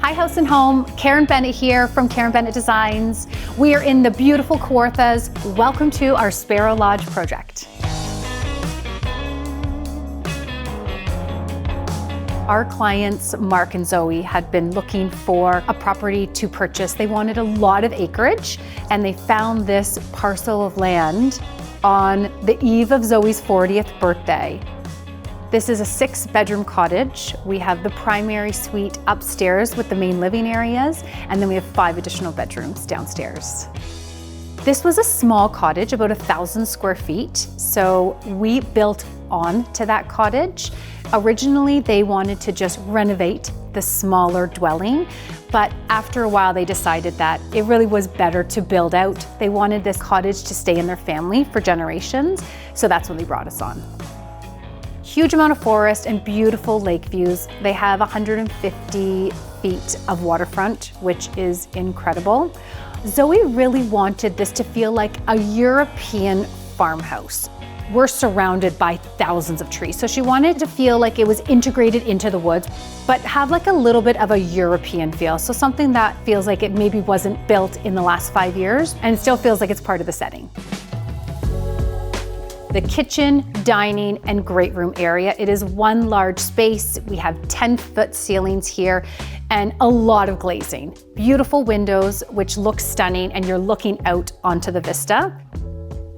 Hi House and Home, Karin Bennett here from Karin Bennett Designs. We are in the beautiful Kawarthas. Welcome to our Sparrow Lodge project. Our clients, Mark and Zoe, had been looking for a property to purchase. They wanted a lot of acreage, and they found this parcel of land on the eve of Zoe's 40th birthday. This is a 6-bedroom cottage. We have the primary suite upstairs with the main living areas, and then we have 5 additional bedrooms downstairs. This was a small cottage, about 1,000 square feet, so we built on to that cottage. Originally, they wanted to just renovate the smaller dwelling, but after a while, they decided that it really was better to build out. They wanted this cottage to stay in their family for generations, so that's when they brought us on. Huge amount of forest and beautiful lake views. They have 150 feet of waterfront, which is incredible. Zoe really wanted this to feel like a European farmhouse. We're surrounded by thousands of trees, so she wanted to feel like it was integrated into the woods, but have like a little bit of a European feel. So something that feels like it maybe wasn't built in the last 5 years and still feels like it's part of the setting. The kitchen, dining, and great room area. It is one large space. We have 10-foot ceilings here and a lot of glazing. Beautiful windows, which look stunning, and you're looking out onto the vista.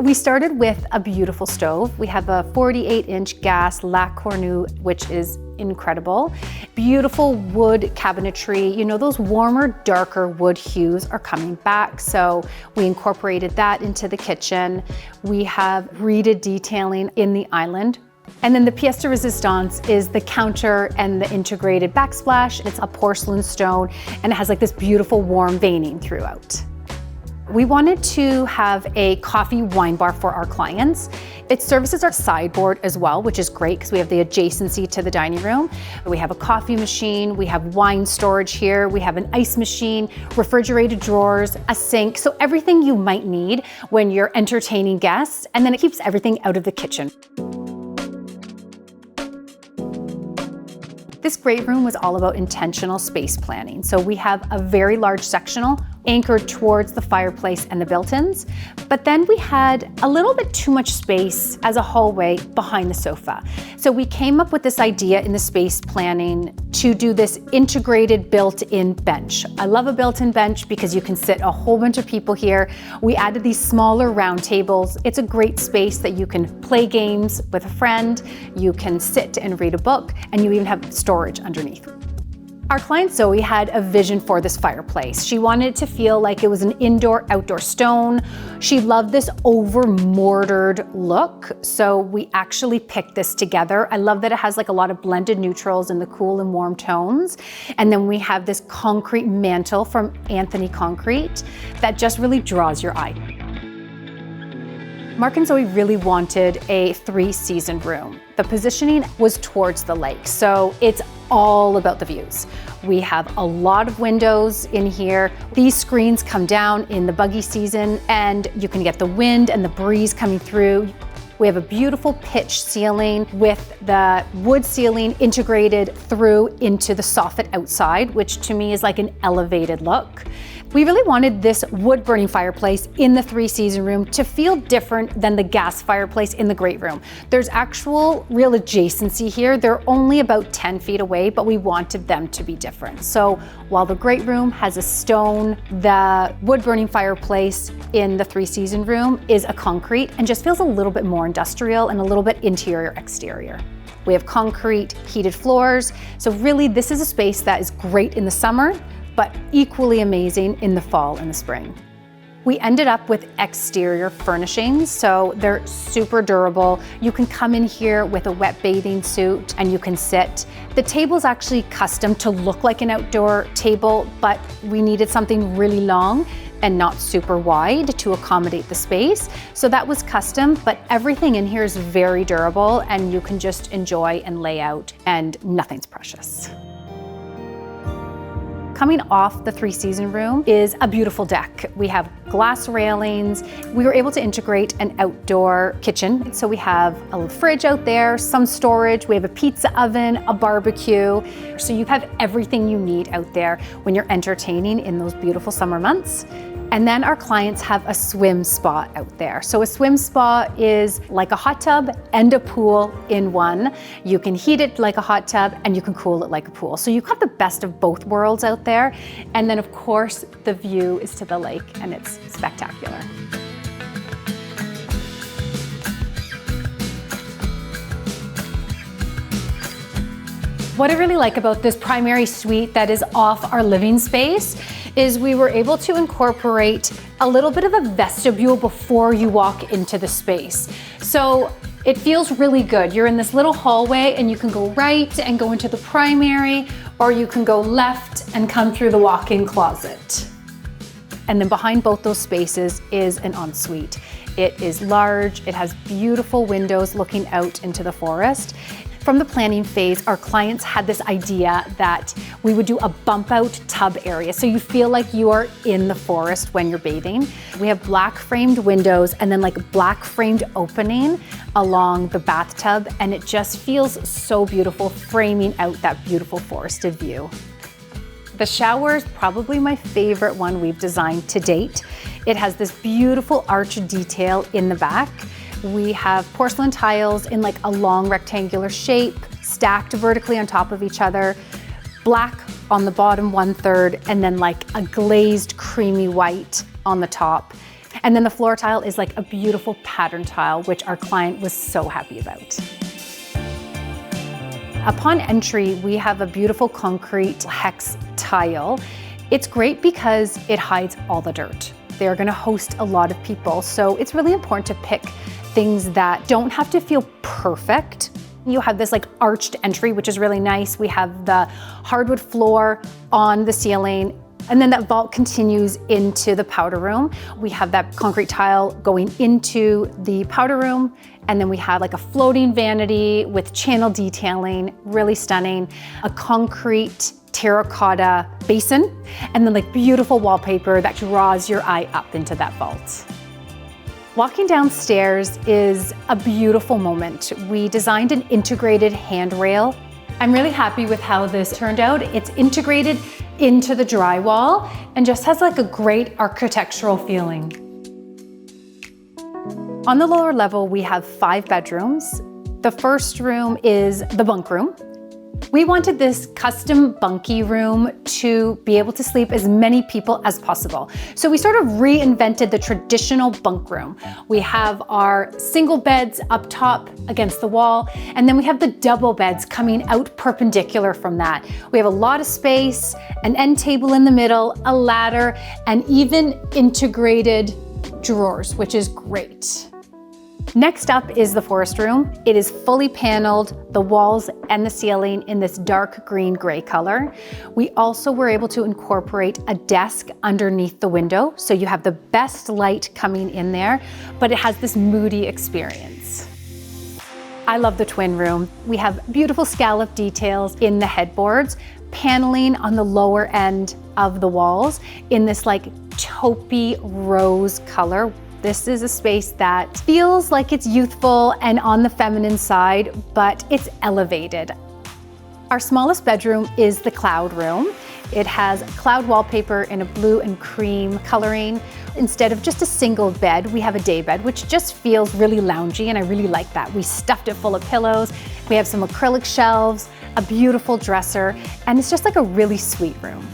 We started with a beautiful stove. We have a 48-inch gas La Cornue, which is incredible. Beautiful wood cabinetry. You know, those warmer, darker wood hues are coming back, so we incorporated that into the kitchen. We have reeded detailing in the island. And then the pièce de résistance is the counter and the integrated backsplash. It's a porcelain stone, and it has like this beautiful warm veining throughout. We wanted to have a coffee wine bar for our clients. It services our sideboard as well, which is great because we have the adjacency to the dining room. We have a coffee machine, we have wine storage here, we have an ice machine, refrigerated drawers, a sink, so everything you might need when you're entertaining guests, and then it keeps everything out of the kitchen. This great room was all about intentional space planning. So we have a very large sectional anchored towards the fireplace and the built-ins, but then we had a little bit too much space as a hallway behind the sofa. So we came up with this idea in the space planning to do this integrated built-in bench. I love a built-in bench because you can sit a whole bunch of people here. We added these smaller round tables. It's a great space that you can play games with a friend, you can sit and read a book, and you even have storage underneath. Our client Zoe had a vision for this fireplace. She wanted it to feel like it was an indoor-outdoor stone. She loved this over-mortared look, so we actually picked this together. I love that it has like a lot of blended neutrals and the cool and warm tones. And then we have this concrete mantel from Anthony Concrete that just really draws your eye. Mark and Zoe really wanted a 3-season room. The positioning was towards the lake, so it's all about the views. We have a lot of windows in here. These screens come down in the buggy season, and you can get the wind and the breeze coming through. We have a beautiful pitch ceiling with the wood ceiling integrated through into the soffit outside, which to me is like an elevated look. We really wanted this wood burning fireplace in the 3-season room to feel different than the gas fireplace in the great room. There's actual real adjacency here. They're only about 10 feet away, but we wanted them to be different. So while the great room has a stone, the wood burning fireplace in the 3-season room is a concrete and just feels a little bit more industrial and a little bit interior exterior. We have concrete heated floors. So really this is a space that is great in the summer, but equally amazing in the fall and the spring. We ended up with exterior furnishings, so they're super durable. You can come in here with a wet bathing suit and you can sit. The table's actually custom to look like an outdoor table, but we needed something really long and not super wide to accommodate the space. So that was custom, but everything in here is very durable and you can just enjoy and lay out, and nothing's precious. Coming off the 3-season room is a beautiful deck. We have glass railings. We were able to integrate an outdoor kitchen. So we have a fridge out there, some storage, we have a pizza oven, a barbecue. So you have everything you need out there when you're entertaining in those beautiful summer months. And then our clients have a swim spa out there. So a swim spa is like a hot tub and a pool in one. You can heat it like a hot tub and you can cool it like a pool. So you have the best of both worlds out there. And then of course, the view is to the lake and it's spectacular. What I really like about this primary suite that is off our living space is we were able to incorporate a little bit of a vestibule before you walk into the space. So it feels really good. You're in this little hallway and you can go right and go into the primary, or you can go left and come through the walk-in closet. And then behind both those spaces is an ensuite. It is large, it has beautiful windows looking out into the forest. From the planning phase, our clients had this idea that we would do a bump out tub area. So you feel like you are in the forest when you're bathing. We have black framed windows and then like black framed opening along the bathtub. And it just feels so beautiful, framing out that beautiful forested view. The shower is probably my favorite one we've designed to date. It has this beautiful arch detail in the back. We have porcelain tiles in like a long rectangular shape, stacked vertically on top of each other, black on the bottom 1/3, and then like a glazed creamy white on the top. And then the floor tile is like a beautiful pattern tile, which our client was so happy about. Upon entry, we have a beautiful concrete hex tile. It's great because it hides all the dirt. They're gonna host a lot of people, so it's really important to pick things that don't have to feel perfect. You have this like arched entry, which is really nice. We have the hardwood floor on the ceiling, and then that vault continues into the powder room. We have that concrete tile going into the powder room, and then we have like a floating vanity with channel detailing, really stunning, a concrete terracotta basin, and then like beautiful wallpaper that draws your eye up into that vault. Walking downstairs is a beautiful moment. We designed an integrated handrail. I'm really happy with how this turned out. It's integrated into the drywall and just has like a great architectural feeling. On the lower level, we have 5 bedrooms. The first room is the bunk room. We wanted this custom bunkie room to be able to sleep as many people as possible. So we sort of reinvented the traditional bunk room. We have our single beds up top against the wall, and then we have the double beds coming out perpendicular from that. We have a lot of space, an end table in the middle, a ladder, and even integrated drawers, which is great. Next up is the forest room. It is fully paneled, the walls and the ceiling in this dark green gray color. We also were able to incorporate a desk underneath the window, so you have the best light coming in there, but it has this moody experience. I love the twin room. We have beautiful scallop details in the headboards, paneling on the lower end of the walls in this like taupey rose color. This is a space that feels like it's youthful and on the feminine side, but it's elevated. Our smallest bedroom is the cloud room. It has cloud wallpaper in a blue and cream coloring. Instead of just a single bed, we have a day bed, which just feels really loungy, and I really like that. We stuffed it full of pillows. We have some acrylic shelves, a beautiful dresser, and it's just like a really sweet room.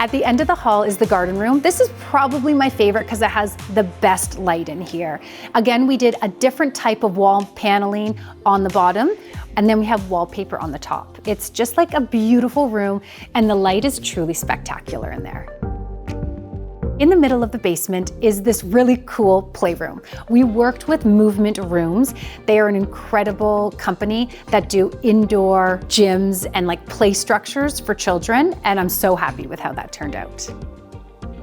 At the end of the hall is the garden room. This is probably my favorite because it has the best light in here. Again, we did a different type of wall paneling on the bottom, and then we have wallpaper on the top. It's just like a beautiful room, and the light is truly spectacular in there. In the middle of the basement is this really cool playroom. We worked with Movement Rooms. They are an incredible company that do indoor gyms and like play structures for children, and I'm so happy with how that turned out.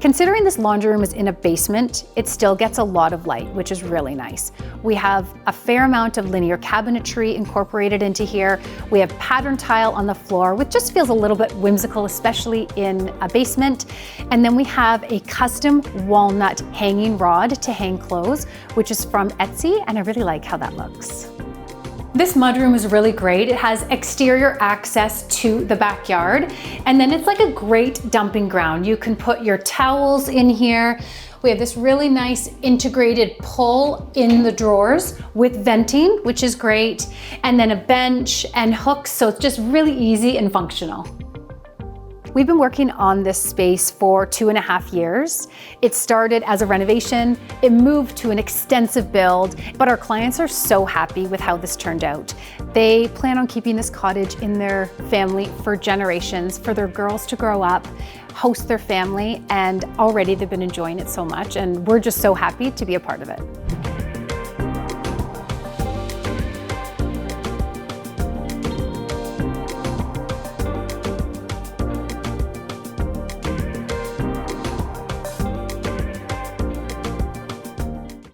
Considering this laundry room is in a basement, it still gets a lot of light, which is really nice. We have a fair amount of linear cabinetry incorporated into here. We have pattern tile on the floor, which just feels a little bit whimsical, especially in a basement. And then we have a custom walnut hanging rod to hang clothes, which is from Etsy, and I really like how that looks. This mudroom is really great. It has exterior access to the backyard, and then it's like a great dumping ground. You can put your towels in here. We have this really nice integrated pull in the drawers with venting, which is great, and then a bench and hooks, so it's just really easy and functional. We've been working on this space for 2.5 years. It started as a renovation, it moved to an extensive build, but our clients are so happy with how this turned out. They plan on keeping this cottage in their family for generations, for their girls to grow up, host their family, and already they've been enjoying it so much, and we're just so happy to be a part of it.